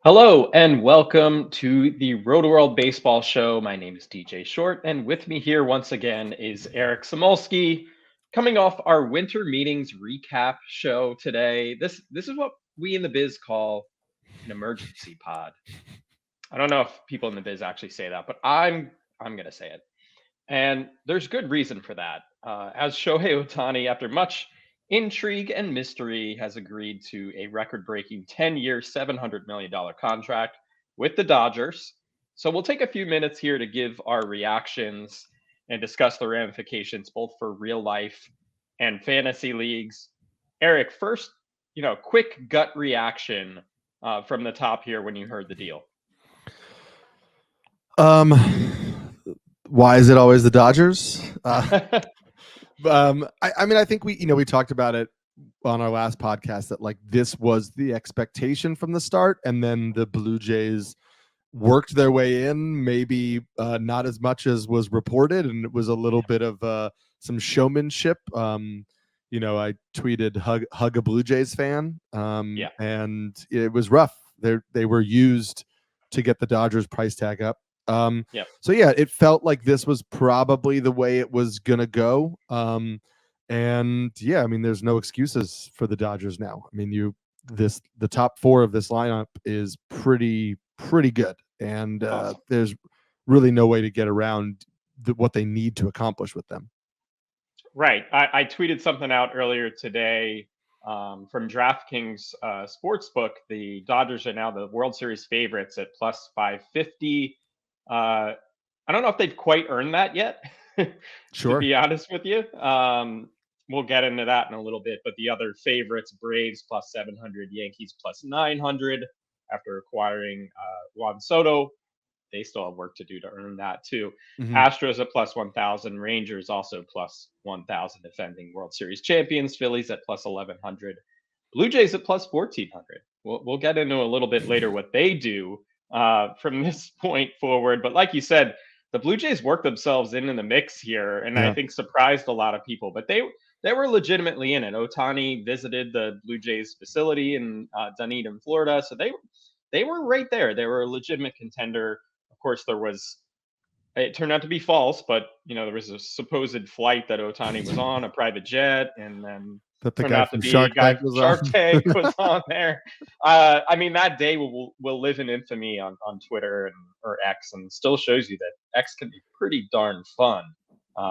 Hello and welcome to the Rotoworld Baseball Show. My name is DJ Short, and with me here once again is Eric Samolsky, coming off our winter meetings recap show today. This is what we in the biz call an emergency pod. I don't know if people in the biz actually say that, but I'm gonna say it. And there's good reason for that. As Shohei Ohtani, after much intrigue and mystery, has agreed to a record breaking 10-year, $700 million contract with the Dodgers. So we'll take a few minutes here to give our reactions and discuss the ramifications both for real life and fantasy leagues. Eric, first, quick gut reaction from the top here when you heard the deal. Um, why is it always the Dodgers? I mean, I think we talked about it on our last podcast that like this was the expectation from the start, and then the Blue Jays worked their way in, maybe not as much as was reported, and it was a little bit of some showmanship. I tweeted hug a Blue Jays fan, and it was rough. They were used to get the Dodgers price tag up. So yeah, it felt like this was probably the way it was gonna go. And yeah, I mean, there's no excuses for the Dodgers now. I mean, the top four of this lineup is pretty good, and there's really no way to get around what they need to accomplish with them. Right. I tweeted something out earlier today from DraftKings Sportsbook. The Dodgers are now the World Series favorites at plus 550. I don't know if they've quite earned that yet, to be honest with you. We'll get into that in a little bit. But the other favorites, Braves plus 700, Yankees plus 900 after acquiring Juan Soto. They still have work to do to earn that too. Mm-hmm. Astros at plus 1,000, Rangers also plus 1,000, defending World Series champions, Phillies at plus 1,100, Blue Jays at plus 1,400. We'll get into a little bit later what they do from this point forward. But like you said, the Blue Jays worked themselves in the mix here, and I think surprised a lot of people. But they were legitimately in it. Ohtani visited the Blue Jays facility in Dunedin, Florida, so they were right there. They were a legitimate contender. Of course, it turned out to be false, but there was a supposed flight that Ohtani was on, a private jet, and then that the guy from Shark Tank was on there. I mean, that day will live in infamy on Twitter or X, and still shows you that X can be pretty darn fun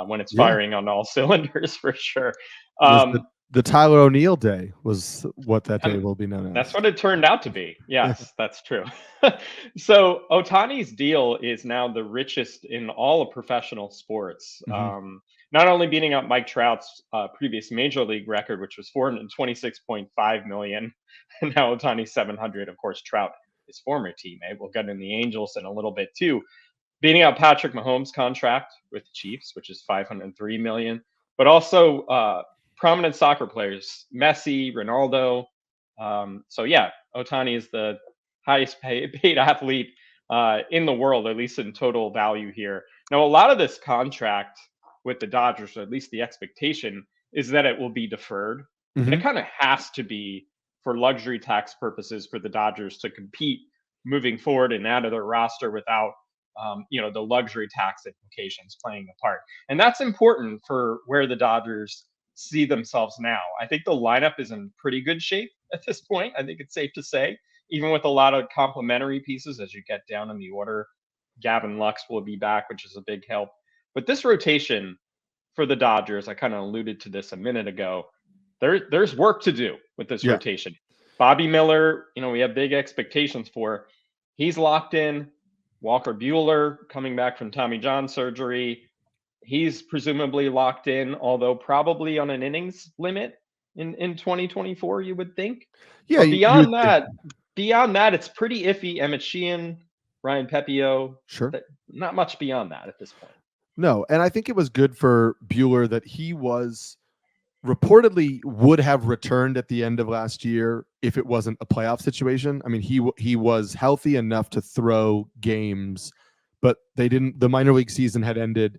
when it's firing on all cylinders for sure. The Tyler O'Neill day was what that day will be known as. That's what it turned out to be. Yes, that's true. So Ohtani's deal is now the richest in all of professional sports. Mm-hmm. Not only beating out Mike Trout's previous major league record, which was 426.5 million, and now Ohtani's 700. Of course, Trout, his former teammate, will get in the Angels in a little bit too. Beating out Patrick Mahomes' contract with the Chiefs, which is 503 million, but also prominent soccer players, Messi, Ronaldo. So yeah, Ohtani is the highest paid athlete in the world, at least in total value here. Now, a lot of this contract with the Dodgers, or at least the expectation, is that it will be deferred. Mm-hmm. And it kind of has to be for luxury tax purposes for the Dodgers to compete moving forward and out of their roster without the luxury tax implications playing a part. And that's important for where the Dodgers see themselves now. I think the lineup is in pretty good shape at this point. I think it's safe to say, even with a lot of complementary pieces as you get down in the order. Gavin Lux will be back, which is a big help. But this rotation for the Dodgers, I kind of alluded to this a minute ago. There's work to do with this rotation. Bobby Miller, we have big expectations for. He's locked in. Walker Buehler coming back from Tommy John surgery. He's presumably locked in, although probably on an innings limit in 2024, you would think. Yeah. But beyond that, it's pretty iffy. Emmett Sheehan, Ryan Pepio. Sure. Not much beyond that at this point. No, and I think it was good for Buehler that he was reportedly would have returned at the end of last year if it wasn't a playoff situation. I mean, he was healthy enough to throw games, but they didn't. The minor league season had ended.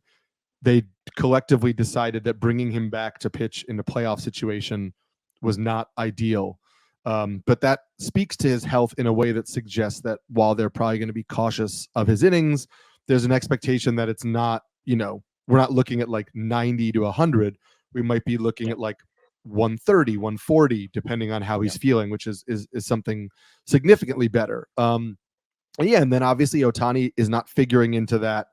They collectively decided that bringing him back to pitch in a playoff situation was not ideal. But that speaks to his health in a way that suggests that while they're probably going to be cautious of his innings, there's an expectation that it's not, we're not looking at like 90 to 100. We might be looking at like 130, 140, depending on how he's feeling, which is something significantly better. And then obviously Ohtani is not figuring into that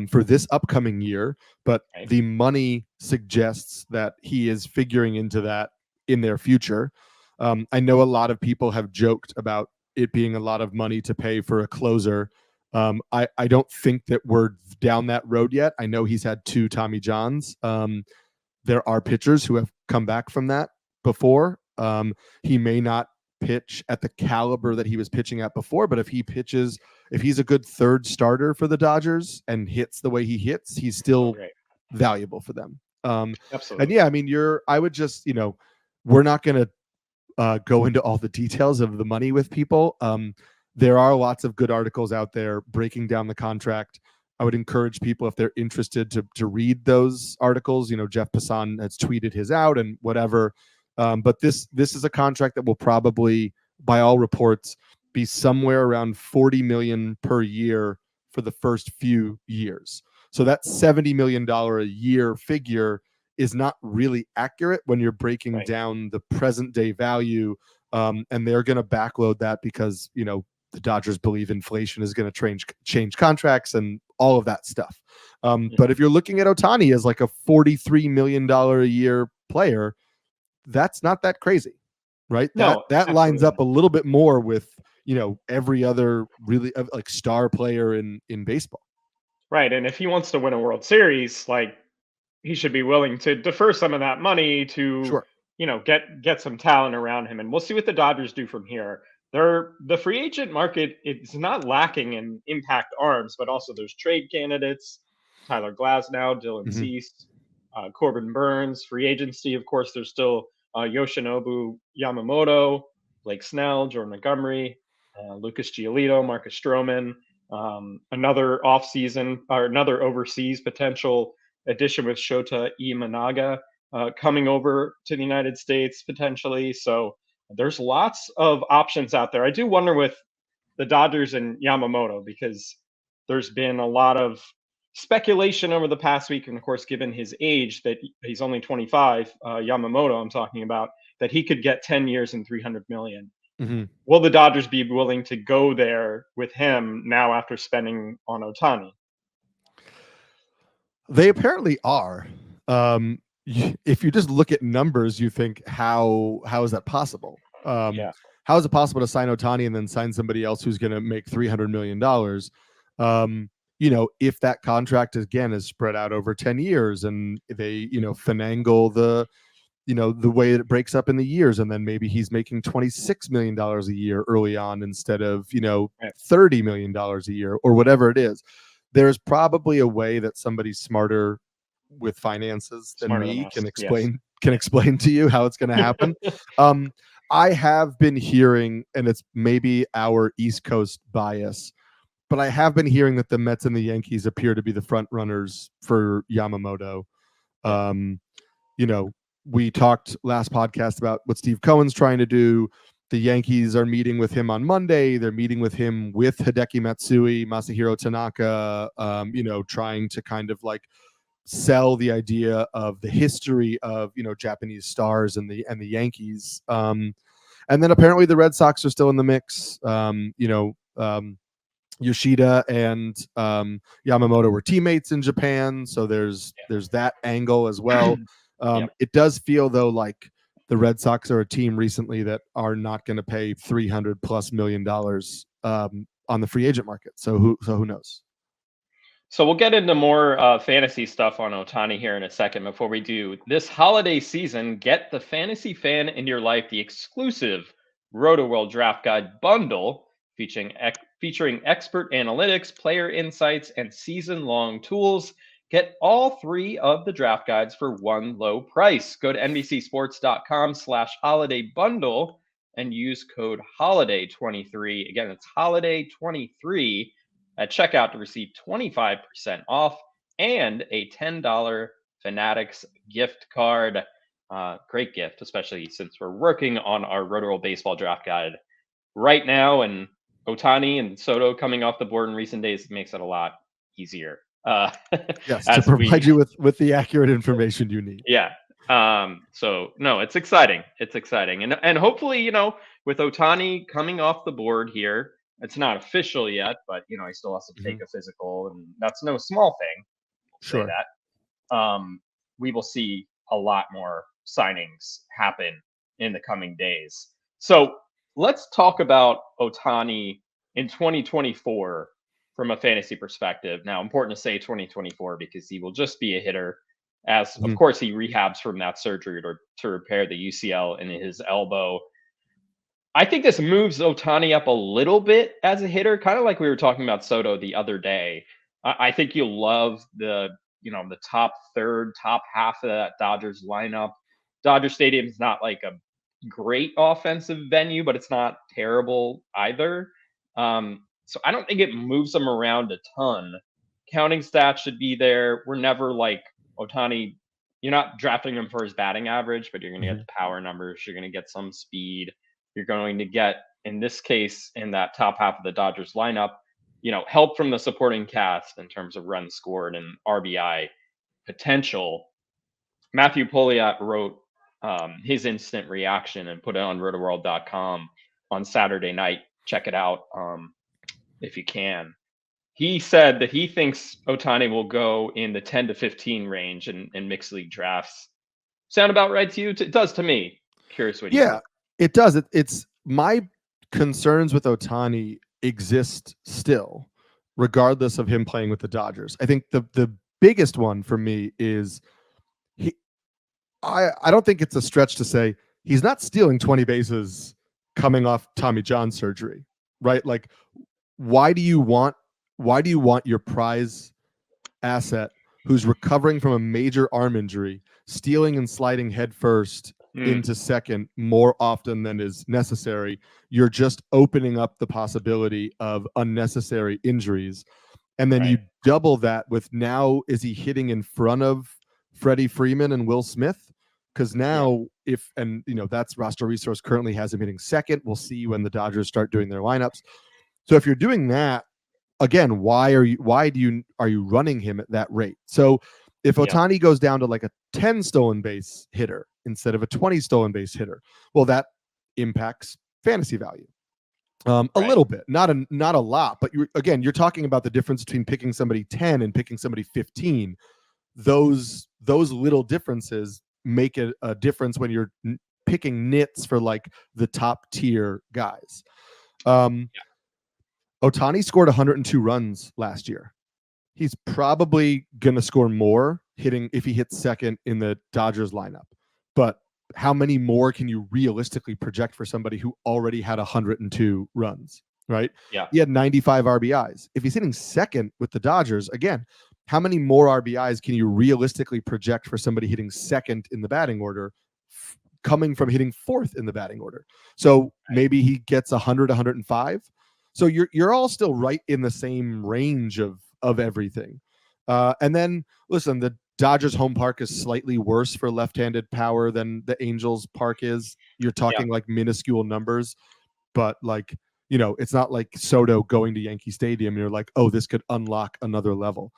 for this upcoming year, but the money suggests that he is figuring into that in their future. I know a lot of people have joked about it being a lot of money to pay for a closer. I don't think that we're down that road yet. I know he's had 2 Tommy Johns. There are pitchers who have come back from that before. He may not pitch at the caliber that he was pitching at before, but if he's a good third starter for the Dodgers and hits the way he hits, he's still valuable for them. Absolutely. And yeah, I mean, I would just, we're not going to go into all the details of the money with people. There are lots of good articles out there breaking down the contract. I would encourage people, if they're interested, to read those articles. Jeff Passan has tweeted his out and whatever. But this is a contract that will probably, by all reports, be somewhere around $40 million per year for the first few years. So that $70 million a year figure is not really accurate when you're breaking down the present day value. And they're going to backload that because, the Dodgers believe inflation is going to change contracts and all of that stuff. But if you're looking at Ohtani as like a $43 million a year player, that's not that crazy, right? No, that lines up a little bit more with, every other really like star player in baseball. Right. And if he wants to win a World Series, like, he should be willing to defer some of that money to, Sure. get some talent around him. And we'll see what the Dodgers do from here. The free agent market, it's not lacking in impact arms, but also there's trade candidates: Tyler Glasnow, Dylan Cease, Corbin Burns. Free agency, of course, there's still Yoshinobu Yamamoto, Blake Snell, Jordan Montgomery, Lucas Giolito, Marcus Stroman. Another offseason or another overseas potential addition with Shota Imanaga coming over to the United States potentially. So there's lots of options out there. I do wonder with the Dodgers and Yamamoto, because there's been a lot of speculation over the past week, and of course, given his age, that he's only 25, Yamamoto, I'm talking about, that he could get 10 years and 300 million. Will the Dodgers be willing to go there with him now after spending on Ohtani? They apparently are. If you just look at numbers, you think, how is that possible? How is it possible to sign Ohtani and then sign somebody else who's going to make $300 million? If that contract again is spread out over 10 years and they, finagle the way it breaks up in the years, and then maybe he's making $26 million a year early on instead of, $30 million a year or whatever it is. There's probably a way that somebody smarter with finances than me can explain to you how it's going to happen. I have been hearing, and it's maybe our East Coast bias, but I have been hearing that the Mets and the Yankees appear to be the front runners for Yamamoto. We talked last podcast about what Steve Cohen's trying to do. The Yankees are meeting with him on Monday. They're meeting with him with Hideki Matsui, Masahiro Tanaka, trying to kind of like sell the idea of the history of, Japanese stars and the Yankees. And then apparently the Red Sox are still in the mix. Yoshida and Yamamoto were teammates in Japan, so there's that angle as well. It does feel though like the Red Sox are a team recently that are not going to pay $300+ million on the free agent market. So who knows? So we'll get into more fantasy stuff on Ohtani here in a second. Before we do, this holiday season, get the fantasy fan in your life the exclusive Rotoworld Draft Guide bundle featuring expert analytics, player insights, and season-long tools. Get all 3 of the draft guides for one low price. Go to NBCSports.com/holiday bundle and use code HOLIDAY23. Again, it's HOLIDAY23 at checkout to receive 25% off and a $10 Fanatics gift card. Great gift, especially since we're working on our Rotoworld Baseball Draft Guide right now, and Ohtani and Soto coming off the board in recent days makes it a lot easier. Yes, to As provide we, you with the accurate information you need. yeah. So no, it's exciting. It's exciting, and hopefully, with Ohtani coming off the board here, it's not official yet, but he still has to take Mhm. a physical, and that's no small thing. We'll say Sure. that. We will see a lot more signings happen in the coming days. So let's talk about Ohtani in 2024 from a fantasy perspective. Now, important to say 2024 because he will just be a hitter, as of Mhm. course he rehabs from that surgery to repair the UCL in his elbow. I think this moves Ohtani up a little bit as a hitter, kind of like we were talking about Soto the other day. I think you'll love the top third, top half of that Dodgers lineup. Dodger Stadium is not like a great offensive venue, but it's not terrible either. So I don't think it moves them around a ton. Counting stats should be there. We're never like Ohtani. You're not drafting him for his batting average, but you're going to get Mhm. the power numbers. You're going to get some speed. You're going to get, in this case, in that top half of the Dodgers lineup, help from the supporting cast in terms of runs scored and RBI potential. Matthew Poliat wrote his instant reaction and put it on rotoworld.com on Saturday night. Check it out if you can. He said that he thinks Ohtani will go in the 10 to 15 range in mixed league drafts. Sound about right to you? It does to me. Curious what you Yeah, think. it does. It's my concerns with Ohtani exist still, regardless of him playing with the Dodgers. I think the biggest one for me is he. I don't think it's a stretch to say he's not stealing 20 bases coming off Tommy John surgery, right? Like, why do you want your prize asset who's recovering from a major arm injury, stealing and sliding headfirst Mm, into second more often than is necessary? You're just opening up the possibility of unnecessary injuries. And then right. you double that with, now is he hitting in front of Freddie Freeman and Will Smith? Because Yeah. now, if, and that's roster resource currently has him hitting second. We'll see when the Dodgers start doing their lineups. So if you're doing that, again, are you running him at that rate? So if Yeah. Ohtani goes down to like a 10 stolen base hitter instead of a 20 stolen base hitter, well, that impacts fantasy value. A Right. little bit, not a lot, but you're talking about the difference between picking somebody 10 and picking somebody 15. Those little differences make a difference when you're picking nits for like the top tier guys. Um, Ohtani scored 102 runs last year. He's probably going to score more hitting if he hits second in the Dodgers lineup. But how many more can you realistically project for somebody who already had 102 runs, right? Yeah. He had 95 RBIs. If he's hitting second with the Dodgers, again, how many more RBIs can you realistically project for somebody hitting second in the batting order coming from hitting fourth in the batting order? So Right. maybe he gets 100, 105. So you're all still right in the same range of everything. And then listen, the Dodgers home park is slightly worse for left-handed power than the Angels park is. You're Yeah. talking like minuscule numbers, but like, it's not like Soto going to Yankee Stadium and you're like, oh, this could unlock another level.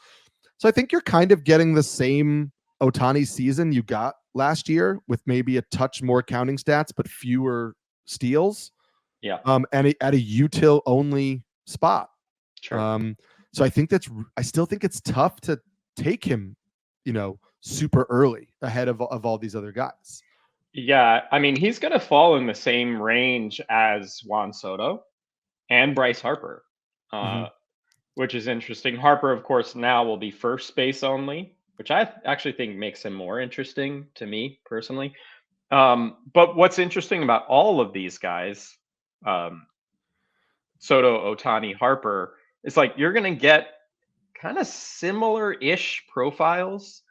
So I think you're kind of getting the same Ohtani season you got last year with maybe a touch more counting stats, but fewer steals. Yeah. And at a util only spot. Sure. Um, so I still think it's tough to take him, super early ahead of all these other guys. Yeah. I mean, he's going to fall in the same range as Juan Soto and Bryce Harper, Mm-hmm. uh, which is interesting. Harper, of course, now will be first base only, which I actually think makes him more interesting to me personally. But what's interesting about all of these guys, um, Soto, Otani, Harper, is like you're going to get kind of similar ish profiles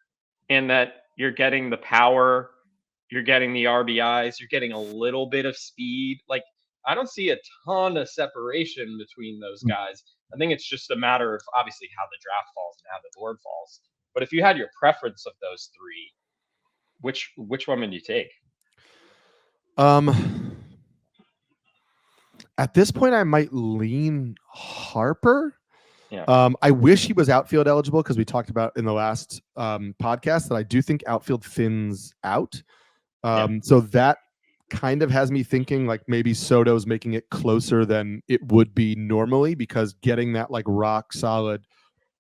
in that you're getting the power, you're getting the RBIs, you're getting a little bit of speed. Like, I don't see a ton of separation between those guys. I think it's just a matter of obviously how the draft falls and how the board falls. But if you had your preference of those three, which one would you take? At this point, I might lean Harper. Yeah. I wish he was outfield eligible because we talked about in the last podcast that I do think outfield thins out. So that kind of has me thinking like maybe Soto's making it closer than it would be normally, because getting that like rock solid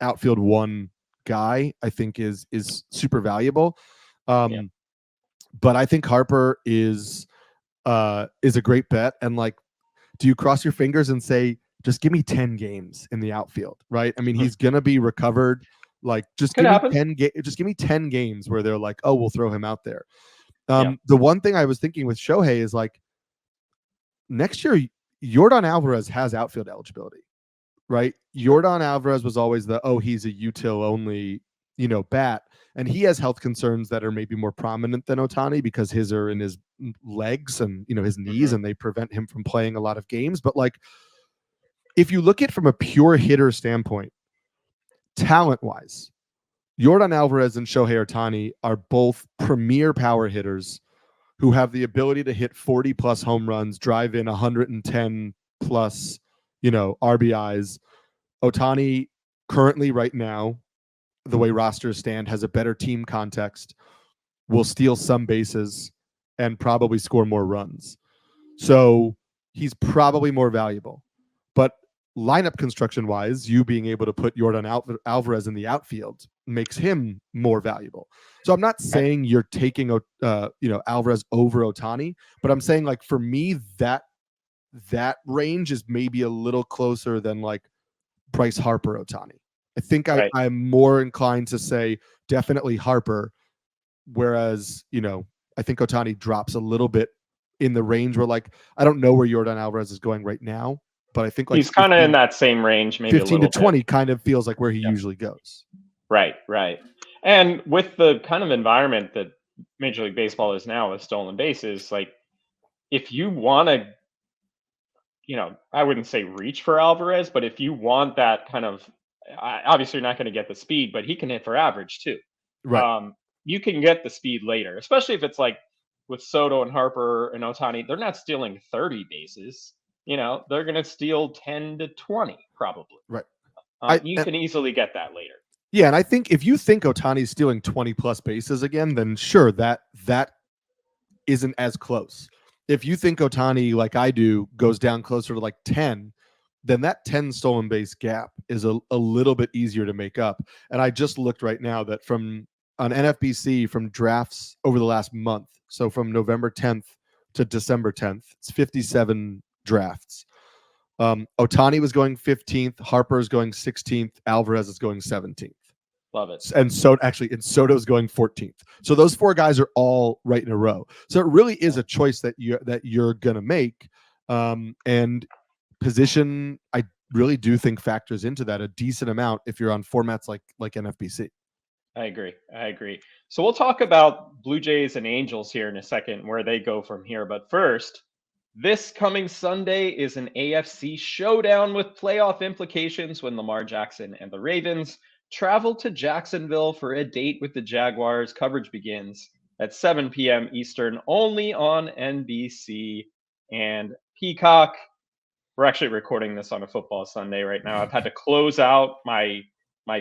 outfield one guy I think is super valuable. But I think Harper is a great bet. And like, do you cross your fingers and say, just give me 10 games in the outfield, right? I mean, he's gonna be recovered. Like, just give me 10 games where they're like, oh, we'll throw him out there. The one thing I was thinking with Shohei is like, next year, Yordan Alvarez has outfield eligibility, right? Yordan Alvarez was always he's a util only, bat. And he has health concerns that are maybe more prominent than Ohtani because his are in his legs and, his knees, and they prevent him from playing a lot of games. But like, if you look at it from a pure hitter standpoint, talent-wise, Yordan Alvarez and Shohei Ohtani are both premier power hitters who have the ability to hit 40-plus home runs, drive in 110-plus, RBIs. Ohtani currently right now, the way rosters stand, has a better team context, will steal some bases, and probably score more runs. So he's probably more valuable. But lineup construction wise, you being able to put Yordan Alvarez in the outfield makes him more valuable. So I'm not saying you're taking Alvarez over Ohtani, but I'm saying like for me that range is maybe a little closer than like Bryce Harper Ohtani. I think I'm more inclined to say definitely Harper, whereas I think Ohtani drops a little bit in the range where like I don't know where Yordan Alvarez is going right now, but I think like he's kind of in that same range, maybe 15 to 20 kind of feels like where he usually goes. Right. And with the kind of environment that Major League Baseball is now with stolen bases, like if you want to, I wouldn't say reach for Alvarez, but if you want that kind of, obviously you're not going to get the speed, but he can hit for average too. Right. You can get the speed later, especially if it's like with Soto and Harper and Ohtani, they're not stealing 30 bases. They're going to steal 10 to 20 probably. Right. You can easily get that later. Yeah, and I think if you think Ohtani's stealing 20 plus bases again, then sure, that isn't as close. If you think Ohtani, like I do, goes down closer to like 10, then that 10 stolen base gap is a little bit easier to make up. And I just looked right now that on NFBC from drafts over the last month, so from November 10th to December 10th, it's 57 drafts. Ohtani was going 15th, Harper is going 16th, Alvarez is going 17th. Love it. And Soto's going 14th. So those four guys are all right in a row. So it really is a choice that you're gonna make. And position, I really do think factors into that a decent amount if you're on formats like NFBC. I agree. So we'll talk about Blue Jays and Angels here in a second, where they go from here. But first, this coming Sunday is an AFC showdown with playoff implications when Lamar Jackson and the Ravens travel to Jacksonville for a date with the Jaguars. Coverage begins at 7 p.m. Eastern, only on NBC and Peacock. We're actually recording this on a football Sunday right now. I've had to close out my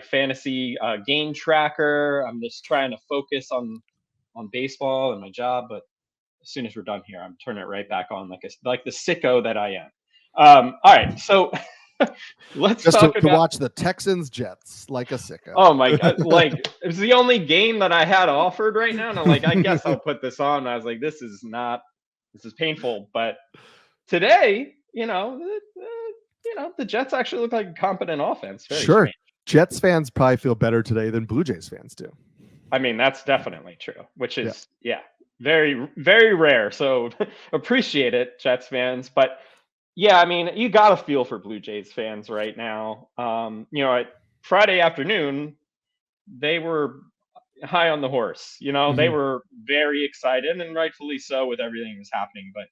fantasy game tracker. I'm just trying to focus on baseball and my job, but as soon as we're done here, I'm turning it right back on like the sicko that I am. All right, so let's just talk to watch the Texans Jets like a sicko. Oh my god! Like it was the only game that I had offered right now, and I'm like, I guess I'll put this on. And I was like, this is painful. But today, the Jets actually look like a competent offense. Very sure. strange. Jets fans probably feel better today than Blue Jays fans do. I mean, that's definitely true, which is very, very rare. So appreciate it, Jets fans. But yeah, I mean, you got to feel for Blue Jays fans right now. Friday afternoon, they were high on the horse. They were very excited, and rightfully so, with everything that's happening. But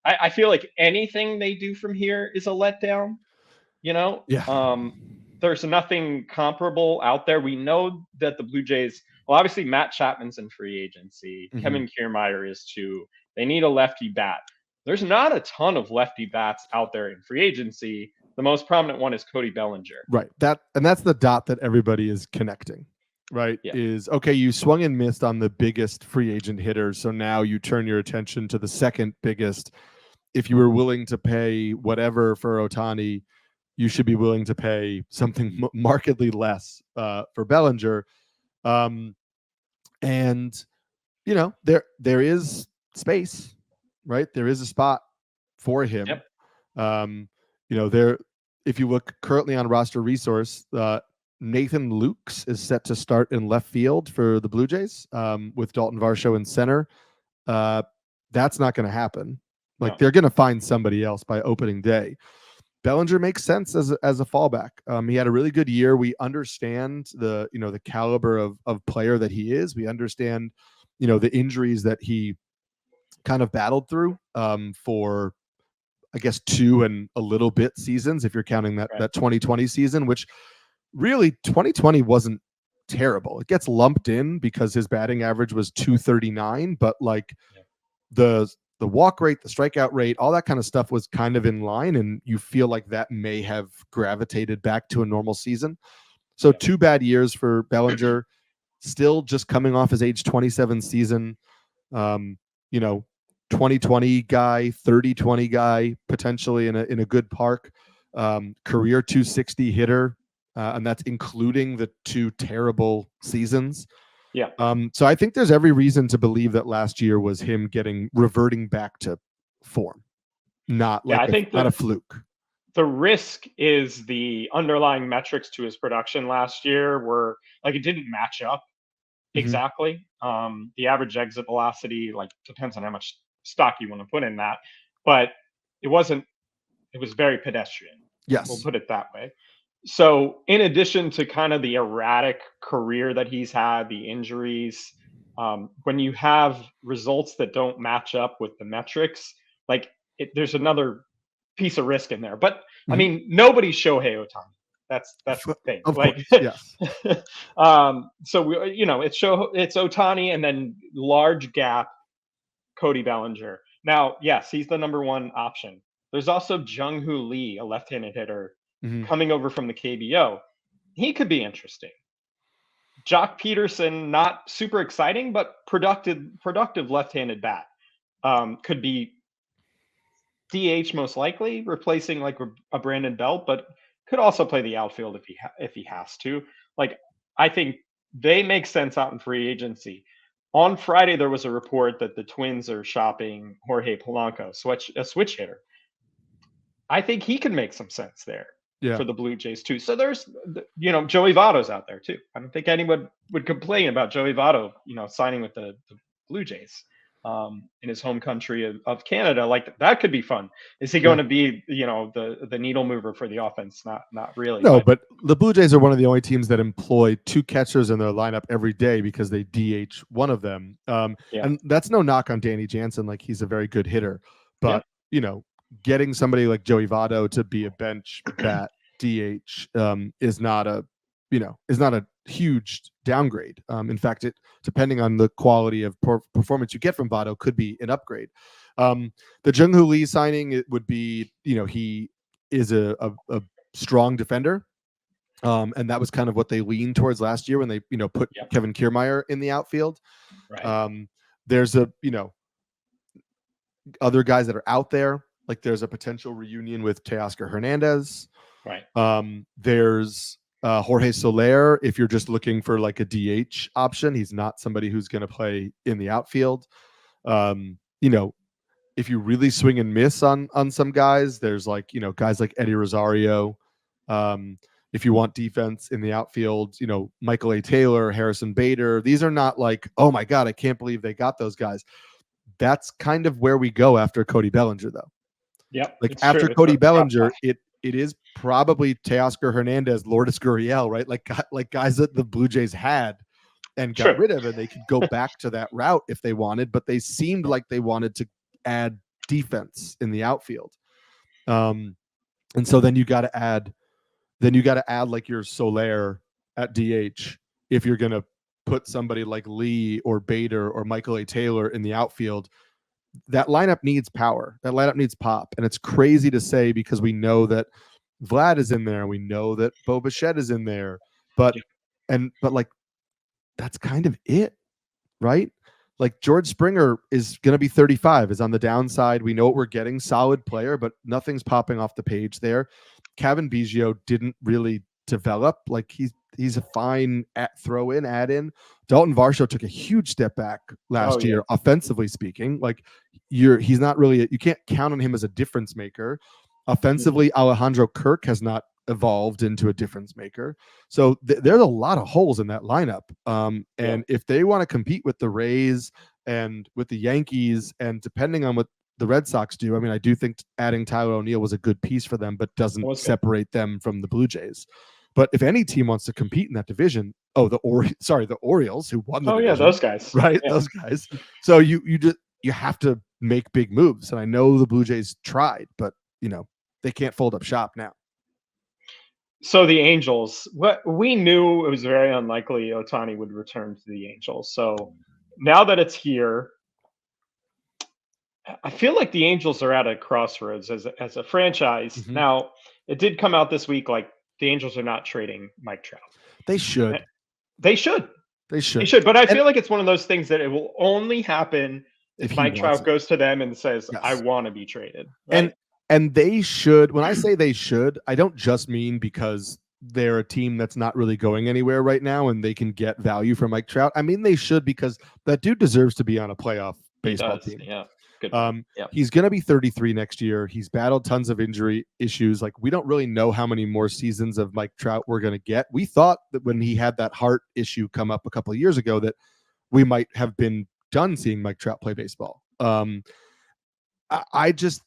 I feel like anything they do from here is a letdown. There's nothing comparable out there. We know that the Blue Jays Well, obviously Matt Chapman's in free agency. Mhm. Kevin Kiermaier is too. They need a lefty bat. There's not a ton of lefty bats out there in free agency. The most prominent one is Cody Bellinger. Right. That's the dot that everybody is connecting. Right. Yeah. Is okay, you swung and missed on the biggest free agent hitter. So now you turn your attention to the second biggest. If you were willing to pay whatever for Ohtani, you should be willing to pay something markedly less for Bellinger. And there is space, right? There is a spot for him. Yep. There, if you look currently on roster resource, Nathan Lukes is set to start in left field for the Blue Jays with Dalton Varsho in center. That's not going to happen. Like, they're going to find somebody else by opening day. Bellinger makes sense as a fallback. He had a really good year. We understand the caliber of player that he is. We understand, the injuries that he kind of battled through for, I guess, 2 and a little bit seasons, if you're counting that 2020 season, which really 2020 wasn't terrible. It gets lumped in because his batting average was 239, but like the walk rate, the strikeout rate, all that kind of stuff was kind of in line, and you feel like that may have gravitated back to a normal season. So 2 bad years for Bellinger, still just coming off his age 27 season. 2020 guy, 30-20 guy, potentially in a good park, career 260 hitter, and that's including the 2 terrible seasons. Yeah. So I think there's every reason to believe that last year was him reverting back to form, not a fluke. The risk is the underlying metrics to his production last year were like, it didn't match up exactly. The average exit velocity, like, depends on how much stock you want to put in that, but it was very pedestrian. Yes. We'll put it that way. So in addition to kind of the erratic career that he's had, the injuries, when you have results that don't match up with the metrics, like, there's another piece of risk in there. But I mean, nobody's Shohei Ohtani. That's the thing. Of like, course, yes. So it's Ohtani, and then large gap Cody Bellinger. Now, yes, he's the number 1 option. There's also Jung-Hoo Lee, a left-handed hitter, coming over from the KBO. He could be interesting. Jock Peterson, not super exciting, but productive left-handed bat. Could be DH most likely, replacing like a Brandon Belt, but could also play the outfield if he has to. Like, I think they make sense out in free agency. On Friday, there was a report that the Twins are shopping Jorge Polanco, a switch hitter. I think he could make some sense there for the Blue Jays too. So there's, Joey Votto's out there too. I don't think anyone would complain about Joey Votto, signing with the Blue Jays in his home country of Canada. Like, that could be fun. Is he going to be, the needle mover for the offense? Not really. No, but the Blue Jays are one of the only teams that employ 2 catchers in their lineup every day because they DH one of them. And that's no knock on Danny Jansen. Like, he's a very good hitter, but getting somebody like Joey Votto to be a bench bat DH is not a huge downgrade. In fact, it, depending on the quality of performance you get from Votto, could be an upgrade. The Jung-Hoo Lee signing, it would be, he is a strong defender. And that was kind of what they leaned towards last year when they, put Kevin Kiermaier in the outfield. Right. There's other guys that are out there. Like, there's a potential reunion with Teoscar Hernandez. Right. There's Jorge Soler, if you're just looking for like a DH option. He's not somebody who's going to play in the outfield. If you really swing and miss on some guys, there's like, guys like Eddie Rosario. If you want defense in the outfield, Michael A. Taylor, Harrison Bader. These are not like, oh my God, I can't believe they got those guys. That's kind of where we go after Cody Bellinger, though. Yep. Like, after Cody Bellinger, it is probably Teoscar Hernandez, Lourdes Gurriel, right? Like guys that the Blue Jays had and got rid of, and they could go back to that route if they wanted, but they seemed like they wanted to add defense in the outfield. And so then you got to add like your Soler at DH if you're going to put somebody like Lee or Bader or Michael A. Taylor in the outfield, that lineup needs power. That lineup needs pop. And it's crazy to say because we know that Vlad is in there. We know that Bo Bichette is in there. But like that's kind of it, right? Like George Springer is going to be 35, is on the downside. We know what we're getting, solid player, but nothing's popping off the page there. Kevin Biggio didn't really develop. Like he's a fine throw in, add in. Dalton Varsho took a huge step back last year, offensively speaking. Like he's not really, you can't count on him as a difference maker. Offensively, Alejandro Kirk has not evolved into a difference maker. So there's a lot of holes in that lineup. And if they want to compete with the Rays and with the Yankees, and depending on what the Red Sox do, I mean, I do think adding Tyler O'Neill was a good piece for them, but doesn't separate them from the Blue Jays. But if any team wants to compete in that division, the Orioles, who won the division, those guys, right? Those guys. So you have to make big moves. And I know the Blue Jays tried, but they can't fold up shop now. So the Angels, what we knew, it was very unlikely Ohtani would return to the Angels. So now that it's here, I feel like the Angels are at a crossroads as a franchise. Mm-hmm. Now, it did come out this week, like the Angels are not trading Mike Trout. They should. They should. But I feel like it's one of those things that it will only happen if Mike Trout goes to them and says, I want to be traded. Right? And they should, when I say they should, I don't just mean because they're a team that's not really going anywhere right now and they can get value from Mike Trout. I mean, they should, because that dude deserves to be on a playoff baseball team. Yeah. Good. He's going to be 33 next year. He's battled tons of injury issues. Like, we don't really know how many more seasons of Mike Trout we're going to get. We thought that when he had that heart issue come up a couple of years ago that we might have been done seeing Mike Trout play baseball. I just,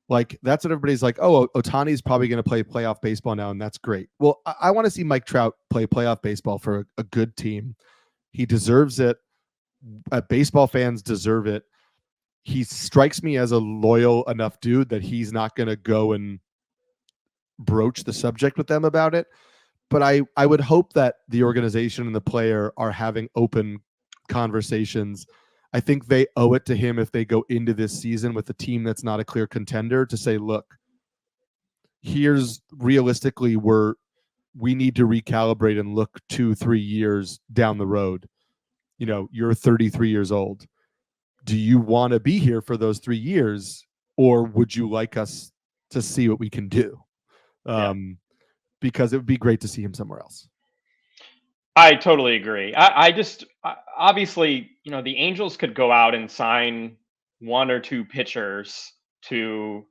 like, that's what everybody's like, oh, Ohtani's probably going to play playoff baseball now, and that's great. Well, I want to see Mike Trout play playoff baseball for a good team. He deserves it. Baseball fans deserve it. He strikes me as a loyal enough dude that he's not going to go and broach the subject with them about it. But I would hope that the organization and the player are having open conversations. I think they owe it to him if they go into this season with a team that's not a clear contender to say, look, here's realistically where we need to recalibrate and look 2-3 years down the road. You're 33 years old. Do you want to be here for those 3 years, or would you like us to see what we can do? Because it would be great to see him somewhere else. I totally agree. I just obviously, the Angels could go out and sign 1 or 2 pitchers to,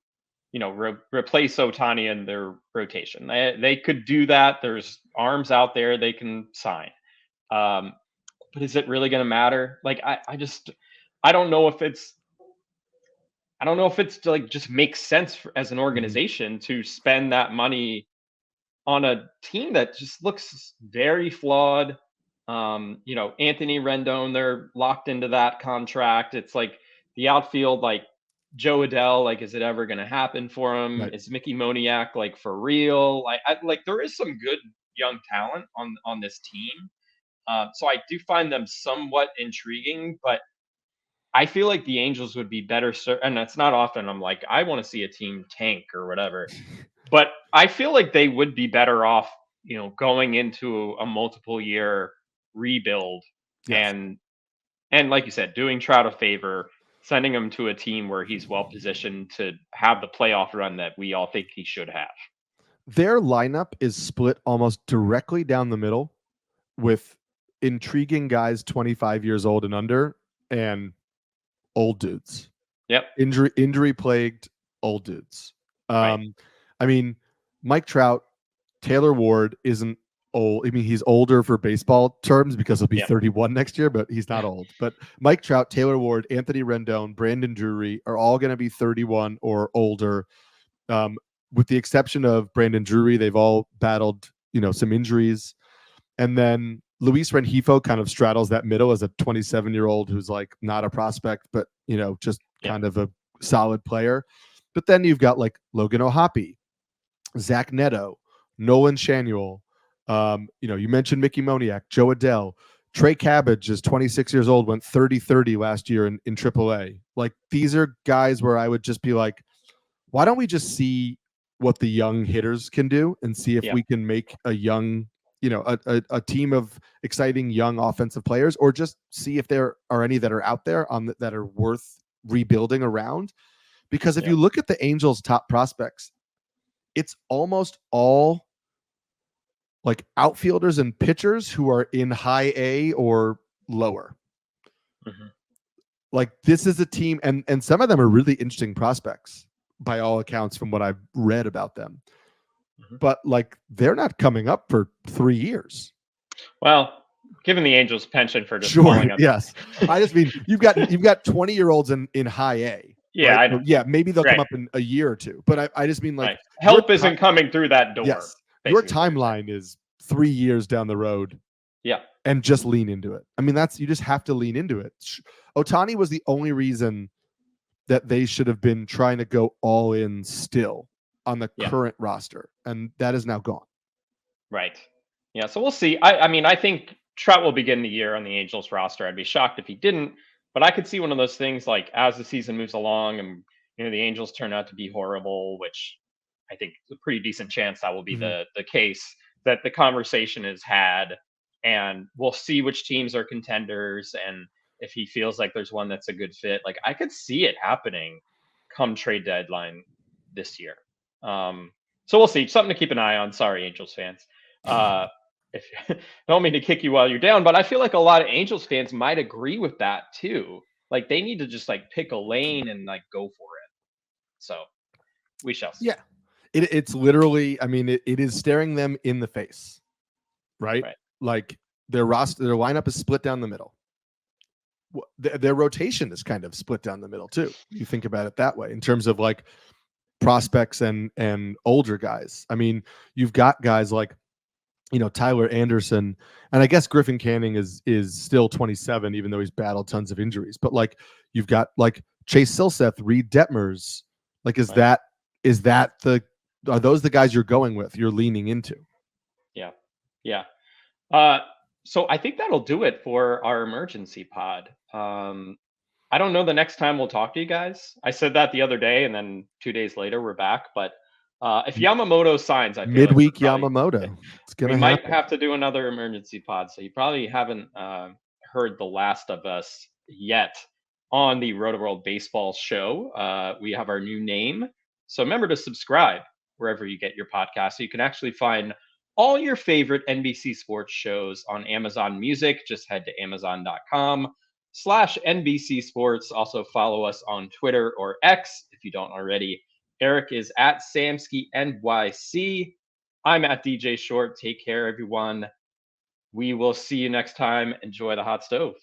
replace Ohtani in their rotation. They could do that. There's arms out there they can sign. But is it really going to matter? Like, I don't know if it's like just makes sense as an organization to spend that money on a team that just looks very flawed. Anthony Rendon, they're locked into that contract. It's like the outfield, like Joe Adell, like, is it ever going to happen for him? Right. Is Mickey Moniak like for real? Like there is some good young talent on this team. So I do find them somewhat intriguing, but I feel like the Angels would be better served, and that's not often I'm like, I want to see a team tank or whatever. But I feel like they would be better off, going into a multiple year rebuild. Yes. And like you said, doing Trout a favor, sending him to a team where he's well positioned to have the playoff run that we all think he should have. Their lineup is split almost directly down the middle with intriguing guys 25 years old and under and old dudes. Yep. Injury plagued old dudes. Right. I mean, Mike Trout, Taylor Ward isn't old. I mean, he's older for baseball terms because he'll be 31 next year, but he's not old. But Mike Trout, Taylor Ward, Anthony Rendon, Brandon Drury are all going to be 31 or older. With the exception of Brandon Drury, they've all battled, some injuries. And then Luis Rengifo kind of straddles that middle as a 27-year-old who's like not a prospect, but, just kind of a solid player. But then you've got like Logan O'Hoppe, Zach Neto, Nolan Shanuel. You mentioned Mickey Moniak, Joe Adell, Trey Cabbage is 26 years old, went 30-30 last year in AAA. Like, these are guys where I would just be like, why don't we just see what the young hitters can do and see if we can make a young, a team of exciting young offensive players, or just see if there are any that are out there that are worth rebuilding around. Because if you look at the Angels' top prospects, it's almost all like outfielders and pitchers who are in high A or lower. Mm-hmm. Like, this is a team, and some of them are really interesting prospects by all accounts from what I've read about them. Mm-hmm. But like, they're not coming up for 3 years. Well, given the Angels' penchant for just calling up. Yes. I just mean, you've got 20-year-olds in high A. Yeah, right? I know. Yeah, maybe they'll come up in a year or two. But I just mean, like, help isn't coming through that door. Yes. Your timeline is 3 years down the road. Yeah. And just lean into it. I mean, you just have to lean into it. Ohtani was the only reason that they should have been trying to go all in still on the current roster. And that is now gone. Right. Yeah. So we'll see. I mean, I think Trout will begin the year on the Angels roster. I'd be shocked if he didn't, but I could see one of those things, like, as the season moves along and, the Angels turn out to be horrible, which I think is a pretty decent chance that will be the case, that the conversation is had, and we'll see which teams are contenders. And if he feels like there's one that's a good fit, like, I could see it happening come trade deadline this year. So we'll see. Something to keep an eye on. Sorry, Angels fans. If I don't mean to kick you while you're down, but I feel like a lot of Angels fans might agree with that too. Like, they need to just like pick a lane and like go for it. So we shall see. Yeah. It's literally, I mean, it is staring them in the face, right? Like, their lineup is split down the middle. Their rotation is kind of split down the middle too. You think about it that way in terms of like prospects and older guys. I mean, you've got guys like, Tyler Anderson, and I guess Griffin Canning is still 27, even though he's battled tons of injuries. But like, you've got like Chase Silseth, Reed Detmers. Like, are those the guys you're going with? You're leaning into? Yeah. Yeah. So I think that'll do it for our emergency pod. I don't know the next time we'll talk to you guys. I said that the other day, and then 2 days later we're back. But if Yamamoto signs, I feel midweek like Yamamoto, we might have to do another emergency pod. So you probably haven't heard the last of us yet on the Rotoworld Baseball Show. We have our new name, so remember to subscribe wherever you get your podcast. So you can actually find all your favorite NBC sports shows on Amazon Music. Just head to amazon.com/NBC Sports. Also follow us on Twitter or X if you don't already. Eric is at Samsky NYC. I'm at DJ Short. Take care, everyone. We will see you next time. Enjoy the hot stove.